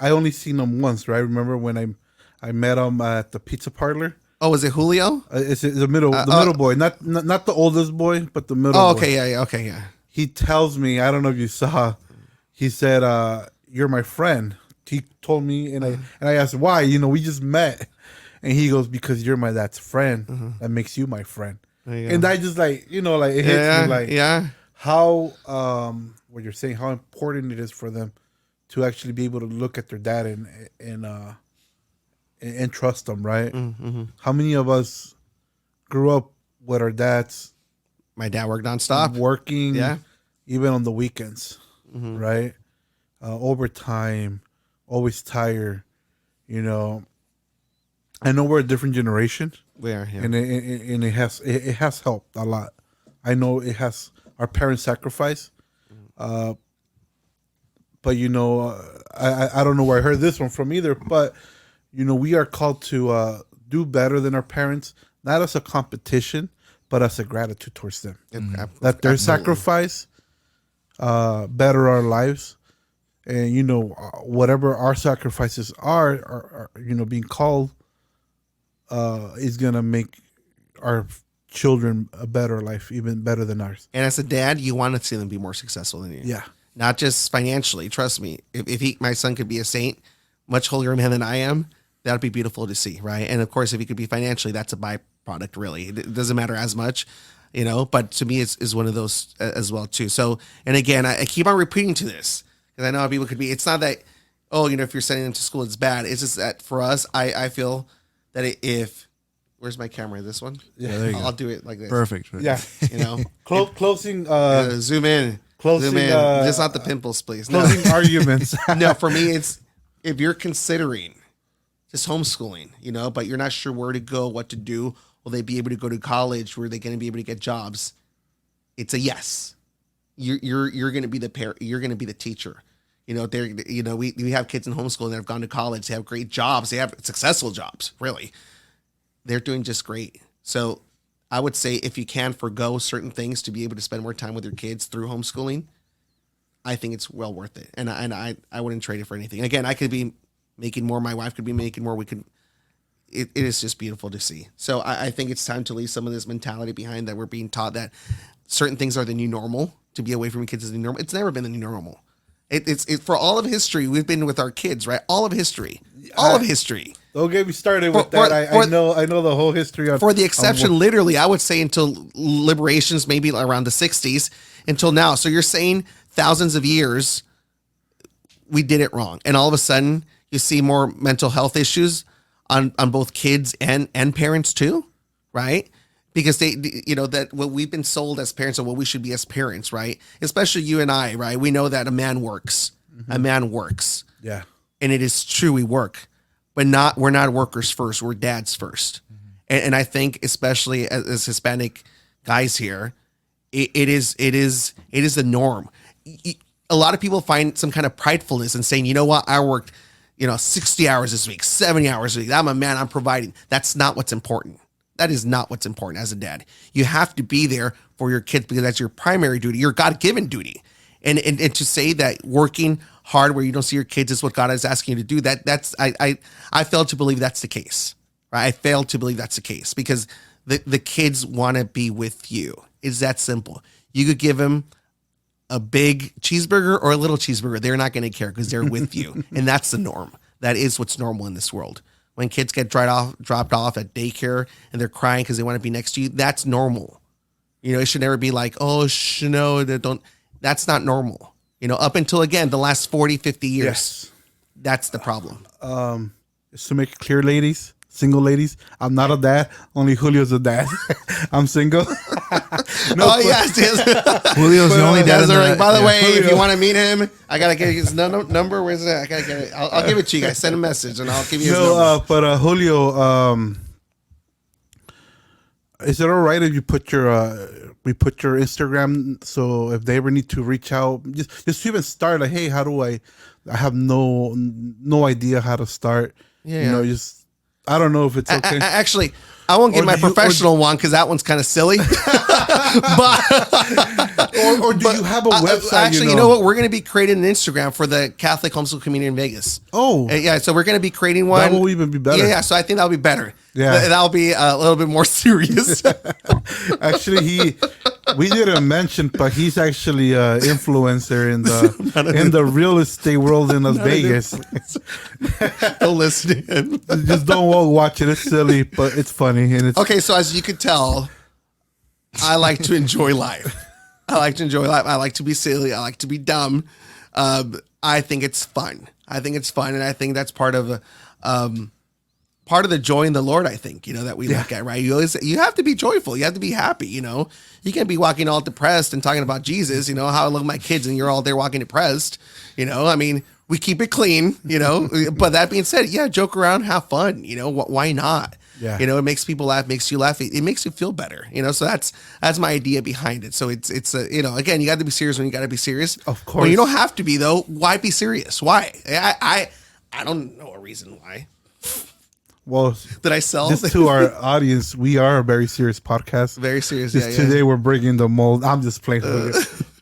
I only seen him once, right? I remember when I met him at the pizza parlor. Oh, is it Julio? It's the middle boy, not the oldest boy, but the middle. Oh, boy. okay, yeah, okay, yeah. He tells me, I don't know if you saw. He said, "You're my friend." He told me, and I asked why. We just met, and he goes, "Because you're my dad's friend. That makes you my friend." And I just it hits me how what you're saying, how important it is for them to actually be able to look at their dad and trust them, right? Mm-hmm. How many of us grew up with our dads? My dad worked nonstop, working, even on the weekends, right? Overtime, always tired. You know, I know we're a different generation, We are here. and it has helped a lot. I know it has our parents' sacrifice, but I don't know where I heard this one from either. But we are called to do better than our parents, not as a competition, but as a gratitude towards them. That their sacrifice better our lives, and whatever our sacrifices are being called is gonna make our children a better life, even better than ours. And as a dad, you want to see them be more successful than you. Yeah. Not just financially. Trust me. If my son could be a saint, much holier man than I am, that'd be beautiful to see, right? And of course, if he could be financially, that's a byproduct, really. It doesn't matter as much, but to me, it's one of those as well, too. So, and again, I keep on repeating to this because I know how people could be. It's not that, if you're sending them to school, it's bad. It's just that for us, I feel that where's my camera? This one? Yeah, there you go. I'll do it like this. Perfect. Yeah. Zoom Closing. in. Zoom in. Just not the pimples, please. No. Closing arguments. No, for me, it's if you're considering just homeschooling, but you're not sure where to go, what to do, will they be able to go to college? Were they going to be able to get jobs? It's a yes. You're going to be the parent. You're going to be the teacher. We have kids in homeschooling that have gone to college. They have great jobs. They have successful jobs. Really, they're doing just great. So I would say if you can forgo certain things to be able to spend more time with your kids through homeschooling, I think it's well worth it. And I wouldn't trade it for anything. Again, I could be making more. My wife could be making more. It is just beautiful to see. So I think it's time to leave some of this mentality behind that we're being taught that certain things are the new normal. To be away from your kids is the new normal. It's never been the new normal. It's for all of history. We've been with our kids, right? All of history. Don't get me started with that. I know the whole history. For the exception, literally, I would say until liberations, maybe around the 60s, until now. So you're saying thousands of years, we did it wrong. And all of a sudden, you see more mental health issues on both kids and parents too, right? Because that what we've been sold as parents and what we should be as parents, right? Especially you and I, right? We know that a man works. Mm-hmm. A man works. Yeah. And it is true, we work. But we're not workers first. We're dads first. Mm-hmm. And I think, especially as Hispanic guys here, it is the norm. A lot of people find some kind of pridefulness in saying, you know what, I worked, 60 hours this week, 70 hours a week. I'm a man, I'm providing. That's not what's important. That is not what's important as a dad. You have to be there for your kids because that's your primary duty, your God-given duty. And to say that working hard where you don't see your kids is what God is asking you to do, that's I fail to believe that's the case. Right? I fail to believe that's the case because the kids want to be with you. It's that simple. You could give them a big cheeseburger or a little cheeseburger. They're not going to care because they're with you. And that's the norm. That is what's normal in this world. When kids get dropped off at daycare and they're crying because they want to be next to you, that's normal. It should never be like, that's not normal. Up until, again, the last 40, 50 years. Yes. That's the problem. Just to make it clear, ladies, single ladies, I'm not a dad. Only Julio's a dad. I'm single. Yes. Julio's the only dad. By the way, if you want to meet him, I got to get his number. Where's that? I got to get it. I'll give it to you guys. Send a message and I'll give you his number. But Julio, is it all right if you put we put your Instagram, so if they ever need to reach out, just to even start, like, hey, how do I have no idea how to start. Yeah. I don't know if it's okay. Actually, I won't get my professional one because that one's kind of silly. But do you have a website? Actually, you know what? We're going to be creating an Instagram for the Catholic homeschool community in Vegas. Oh, yeah. So we're going to be creating one. That will even be better. Yeah. So I think that'll be better. Yeah, that'll be a little bit more serious. Actually, we didn't mention, but he's actually an influencer in the real estate world in Las Vegas. Don't listen to him. Just don't watch it. It's silly, but it's funny. And it's okay. So as you could tell, I like to enjoy life. I like to be silly. I like to be dumb. I think it's fun. And I think that's part of the joy in the Lord. I think that we look at, right? You have to be joyful. You have to be happy. You can't be walking all depressed and talking about Jesus. How I love my kids, and you're all there walking depressed. I mean, We keep it clean, but that being said, yeah, joke around, have fun, why not? Yeah. It makes people laugh, makes you laugh. It makes you feel better, so that's my idea behind it. So it's again, you got to be serious when you got to be serious. Of course. When you don't have to be though, why be serious? Why? I don't know a reason why. Well, Did I sell? just to our audience, we are a very serious podcast. Very serious. Just today we're bringing the mold. I'm just playing Julio.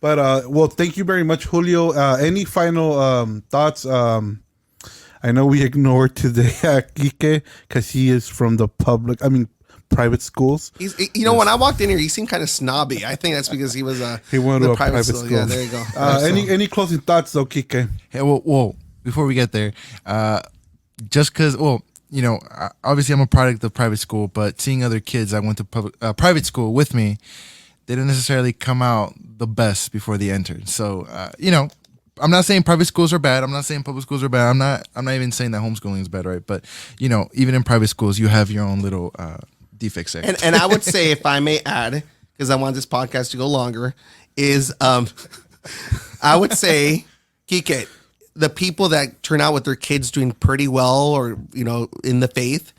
But well, thank you very much, Julio. Any final thoughts? I know we ignored today Kike because he is from the private schools. He's, when I walked in here, he seemed kind of snobby. I think that's because he was He went to a private school. Yeah, there you go. Any closing thoughts though, Kike? Hey, well, before we get there, just because, obviously I'm a product of private school, but seeing other kids that went to private school with me, they didn't necessarily come out the best before they entered. So, I'm not saying private schools are bad. I'm not saying public schools are bad. I'm not even saying that homeschooling is bad, right? But, even in private schools, you have your own little defects there. And I would say, if I may add, because I want this podcast to go longer, is I would say, Kike, the people that turn out with their kids doing pretty well or, in the faith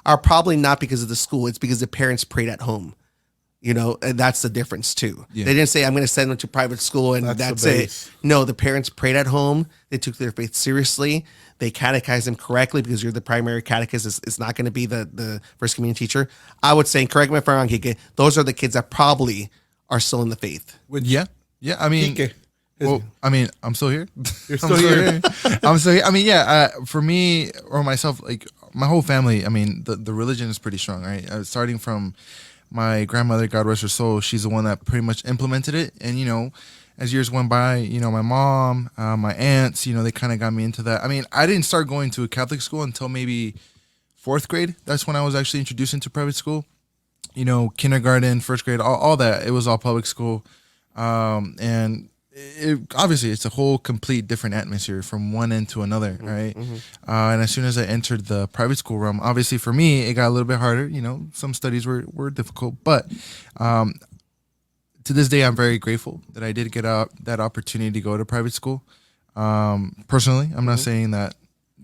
are probably not because of the school. It's because the parents prayed at home. And that's the difference too. Yeah. They didn't say, I'm going to send them to private school and that's it. No, the parents prayed at home. They took their faith seriously. They catechized them correctly because you're the primary catechist. It's not going to be the first communion teacher. I would say, correct me if I'm wrong, Kike, those are the kids that probably are still in the faith. Yeah. I mean, Kike. Well, I mean, I'm still here. You're still here. I'm still here. I mean, yeah, for me or myself, like my whole family, I mean, the religion is pretty strong, right? Starting from my grandmother, God rest her soul, she's the one that pretty much implemented it. And, as years went by, my mom, my aunts, they kind of got me into that. I mean, I didn't start going to a Catholic school until maybe 4th grade. That's when I was actually introduced into private school. Kindergarten, 1st grade, all that. It was all public school. And obviously it's a whole complete different atmosphere from one end to another, right? Mm-hmm. And as soon as I entered the private school realm, obviously for me it got a little bit harder. Some studies were difficult, but to this day I'm very grateful that I did get that opportunity to go to private school. Personally, I'm not saying that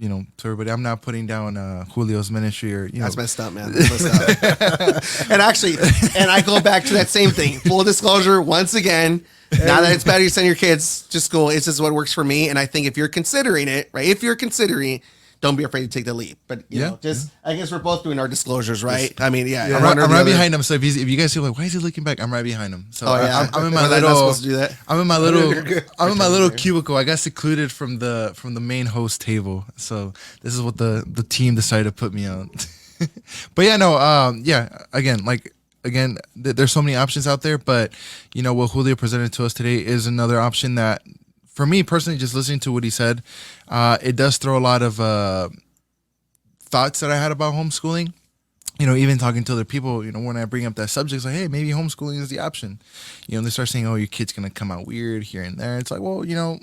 to everybody. I'm not putting down Julio's ministry or That's messed up, man. That's messed up. And actually, I go back to that same thing. Full disclosure, once again. Now that it's better you send your kids to school, it's just what works for me. And I think if you're considering it, right? If you're considering, don't be afraid to take the leap. But I guess we're both doing our discosures, right? I mean, I'm right behind him. So if you guys feel like, why is he looking back? I'm right behind him. So I'm in my little. Supposed to do that? I'm in my little cubicle. I got secluded from the main host table. So this is what the team decided to put me on. But again, there's so many options out there, but what Julio presented to us today is another option that, for me personally, just listening to what he said, it does throw a lot of thoughts that I had about homeschooling. Even talking to other people, when I bring up that subject, it's like, hey, maybe homeschooling is the option. They start saying, oh, your kid's gonna come out weird here and there. It's like, well,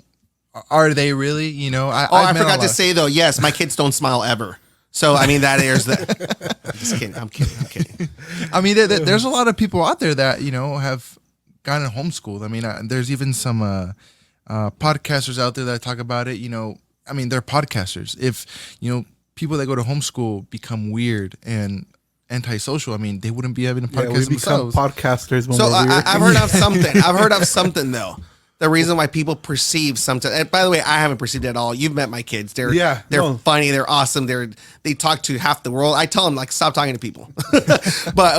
are they really? I forgot to say though, yes, my kids don't smile ever. So, I mean, that airs that. I'm kidding. I mean, there's a lot of people out there that, have gotten homeschooled. I mean, there's even some podcasters out there that talk about it. I mean, they're podcasters. If, people that go to homeschool become weird and antisocial, I mean, they wouldn't be having a podcast we become themselves. Podcasters when so we're weird. I've heard of something, though. The reason why people perceive something, and by the way, I haven't perceived it at all. You've met my kids. They're funny. They're awesome. They talk to half the world. I tell them, like, stop talking to people. but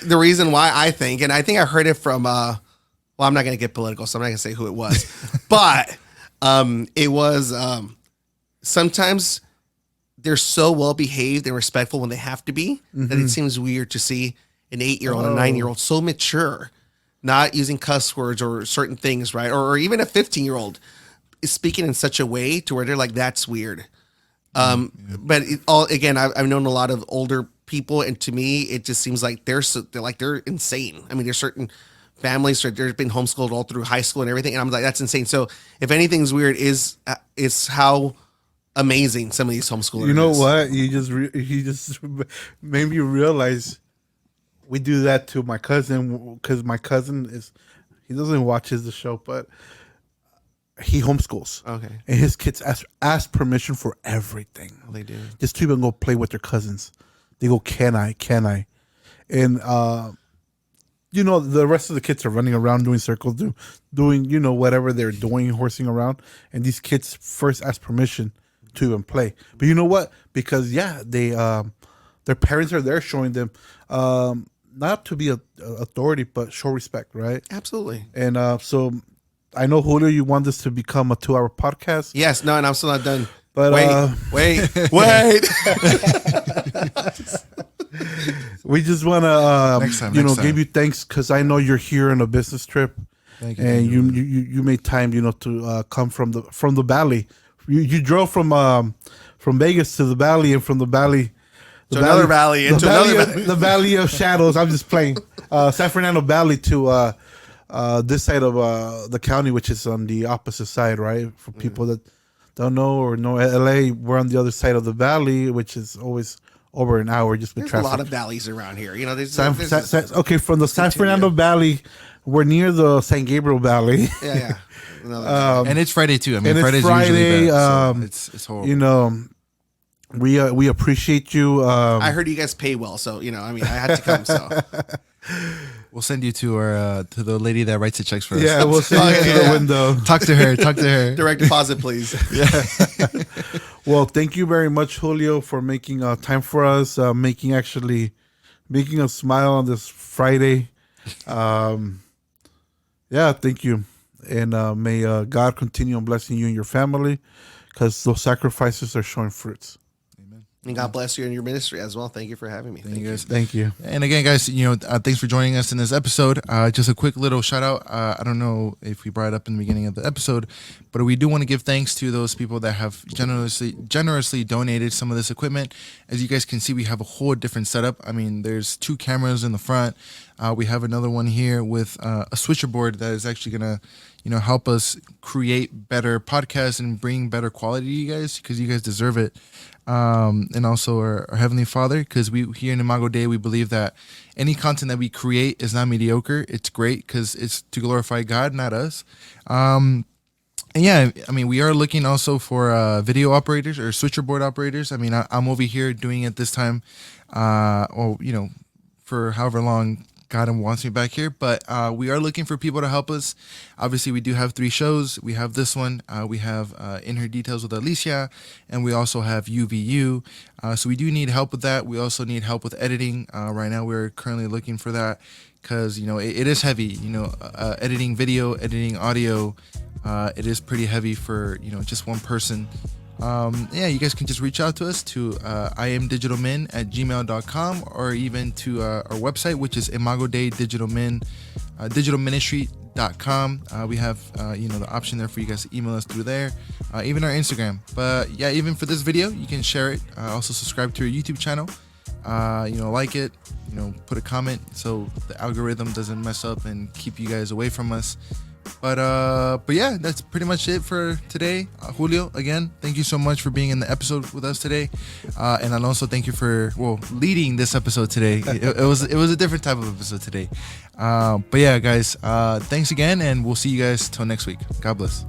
the reason why I think I heard it from, well, I'm not going to get political, so I'm not going to say who it was, but it was sometimes they're so well behaved and respectful when they have to be that it seems weird to see an 8-year-old, a 9-year-old so mature, not using cuss words or certain things, right? Or even a 15-year-old is speaking in such a way to where they're like, that's weird. But I've known a lot of older people, and to me, it just seems like they're insane. I mean, there's certain families that they've been homeschooled all through high school and everything, and I'm like, that's insane. So if anything's weird, is how amazing some of these homeschoolers. You know what? You just made me realize. We do that to my cousin because my cousin he doesn't watch the show, but he homeschools. Okay. And his kids ask permission for everything. Well, they do. Just to even go play with their cousins. They go, can I? And, the rest of the kids are running around doing circles, doing, whatever they're doing, horsing around. And these kids first ask permission to even play. But you know what? Because, they, their parents are there showing them, not to be a authority, but show respect, right? Absolutely. And so I know, Julio, you want this to become a 2-hour podcast. Yes. No, and I'm still not done. But wait. We just want to, Next time. give you thanks because I know you're here on a business trip, Thank you. and you made time, to come from the valley. You drove from Vegas to the valley, and from the valley. To another valley, into another valley. The Valley of Shadows. I'm just playing. San Fernando Valley to this side of the county, which is on the opposite side, right? For people that don't know or know LA, we're on the other side of the valley, which is always over an hour just with There's traffic. a lot of valleys around here. There's Okay, from the San Fernando Valley, we're near the San Gabriel Valley. Yeah. And it's Friday too. I mean, and it's Friday's Friday, usually bad, so it's horrible. We appreciate you. I heard you guys pay well, so I had to come. So We'll send you to our to the lady that writes the checks for us. Yeah, we'll send you to the window. Talk to her. direct deposit, please. Well, thank you very much, Julio, for making time for us, making us smile on this Friday. Thank you. And may God continue on blessing you and your family, because those sacrifices are showing fruits. And God bless you and your ministry as well. Thank you for having me. Thank you guys. Thank you. And again, guys, thanks for joining us in this episode. Just a quick little shout out. I don't know if we brought it up in the beginning of the episode, but we do want to give thanks to those people that have generously donated some of this equipment. As you guys can see, we have a whole different setup. I mean, there's 2 cameras in the front. We have another one here with a switcher board that is actually gonna, help us create better podcasts and bring better quality to you guys, because you guys deserve it. And also our Heavenly Father, because we here in Imago Dei, we believe that any content that we create is not mediocre. It's great because it's to glorify God, not us. And yeah, I mean, we are looking also for video operators or switcher board operators. I mean, I'm over here doing it this time, for however long God wants me back here, but we are looking for people to help us. Obviously, we do have 3 shows. We have this one. We have In Her Details with Alicia, and we also have UVU. So we do need help with that. We also need help with editing. Right now, we're currently looking for that because, it is heavy. Editing video, editing audio, it is pretty heavy for, just one person. You guys can just reach out to us to iamdigitalmin@gmail.com, or even to our website, which is Imago Dei digitalministry.com. We have the option there for you guys to email us through there, even our Instagram. But yeah, even for this video, you can share it. Also subscribe to our YouTube channel. Like it, put a comment so the algorithm doesn't mess up and keep you guys away from us. But yeah, that's pretty much it for today. Julio, again, thank you so much for being in the episode with us today, and also thank you for leading this episode today. It was a different type of episode today, but yeah, guys, thanks again, and we'll see you guys till next week. God bless.